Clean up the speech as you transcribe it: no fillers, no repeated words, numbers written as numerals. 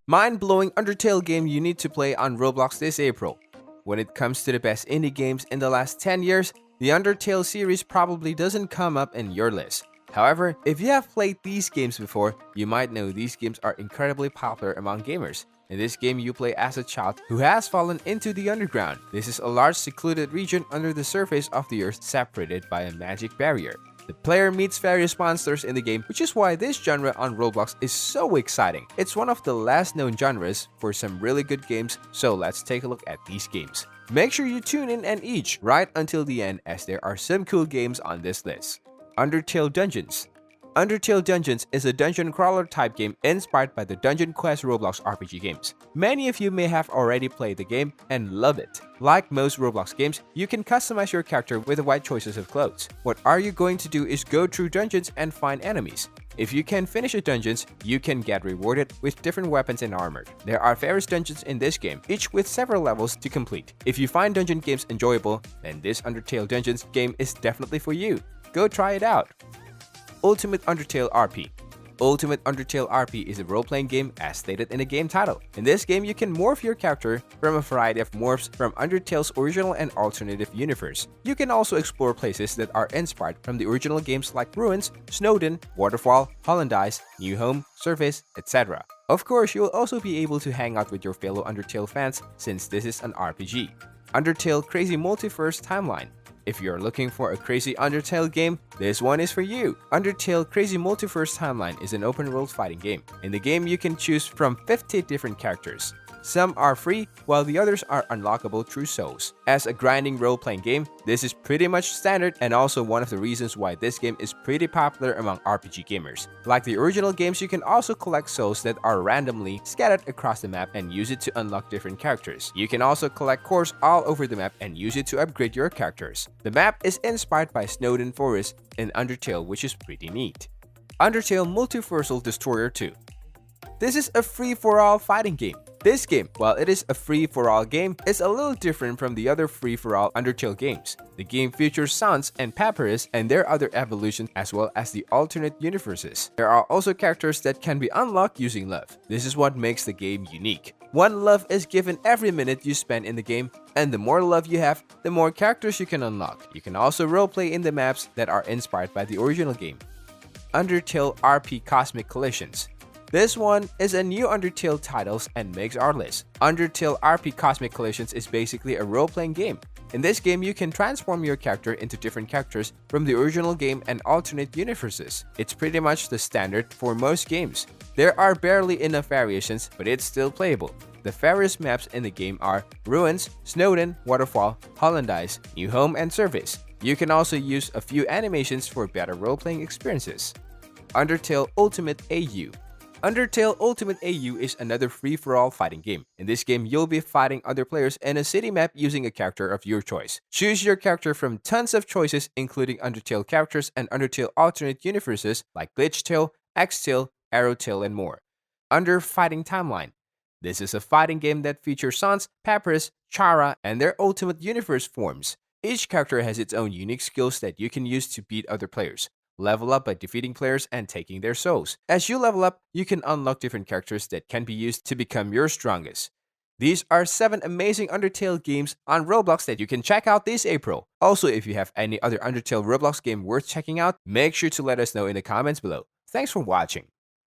Mind-blowing Undertale game you need to play on Roblox this April. When it comes to the best indie games in the last 10 years, the Undertale series probably doesn't come up in your list. However, if you have played these games before, you might know these games are incredibly popular among gamers. In this game, you play as a child who has fallen into the underground. This is a large secluded region under the surface of the earth separated by a magic barrier. The player meets various monsters in the game, which is why this genre on Roblox is so exciting. It's one of the last known genres for some really good games, so let's take a look at these games. Make sure you tune in and each right until the end, as there are some cool games on this list. Undertale Dungeons. Undertale Dungeons is a dungeon crawler type game inspired by the Dungeon Quest Roblox RPG games. Many of you may have already played the game and love it. Like most Roblox games, you can customize your character with a wide choices of clothes. What are you going to do is go through dungeons and find enemies. If you can finish the dungeons, you can get rewarded with different weapons and armor. There are various dungeons in this game, each with several levels to complete. If you find dungeon games enjoyable, then this Undertale Dungeons game is definitely for you. Go try it out. Ultimate Undertale RP. Ultimate Undertale RP is a role-playing game as stated in the game title. In this game, you can morph your character from a variety of morphs from Undertale's original and alternative universe. You can also explore places that are inspired from the original games like Ruins, Snowden, Waterfall, Hollandice, New Home, Surface, etc. Of course, you will also be able to hang out with your fellow Undertale fans since this is an RPG. Undertale Crazy Multiverse Timeline. If you're looking for a crazy Undertale game, this one is for you. Undertale Crazy Multiverse Timeline is an open-world fighting game. In the game, you can choose from 50 different characters. Some are free, while the others are unlockable through souls. As a grinding role-playing game, this is pretty much standard and also one of the reasons why this game is pretty popular among RPG gamers. Like the original games, you can also collect souls that are randomly scattered across the map and use it to unlock different characters. You can also collect cores all over the map and use it to upgrade your characters. The map is inspired by Snowden Forest in Undertale, which is pretty neat. Undertale Multiversal Destroyer 2. This is a free-for-all fighting game. This game, while it is a free-for-all game, is a little different from the other free-for-all Undertale games. The game features Sans and Papyrus and their other evolutions as well as the alternate universes. There are also characters that can be unlocked using love. This is what makes the game unique. One love is given every minute you spend in the game, and the more love you have, the more characters you can unlock. You can also roleplay in the maps that are inspired by the original game. Undertale RP Cosmic Collisions. This one is a new Undertale titles and makes our list. Undertale RP Cosmic Collisions is basically a role-playing game. In this game, you can transform your character into different characters from the original game and alternate universes. It's pretty much the standard for most games. There are barely enough variations, but it's still playable. The various maps in the game are Ruins, Snowden, Waterfall, Hollandice, New Home, and Surface. You can also use a few animations for better role-playing experiences. Undertale Ultimate AU. Undertale Ultimate AU is another free-for-all fighting game. In this game, you'll be fighting other players in a city map using a character of your choice. Choose your character from tons of choices, including Undertale characters and Undertale alternate universes like Glitchtail, X-Tail, Arrowtail, and more. Under Fighting Timeline. This is a fighting game that features Sans, Papyrus, Chara, and their ultimate universe forms. Each character has its own unique skills that you can use to beat other players. Level up by defeating players and taking their souls. As you level up, you can unlock different characters that can be used to become your strongest. These are 7 amazing Undertale games on Roblox that you can check out this April. Also, if you have any other Undertale Roblox game worth checking out, make sure to let us know in the comments below. Thanks for watching.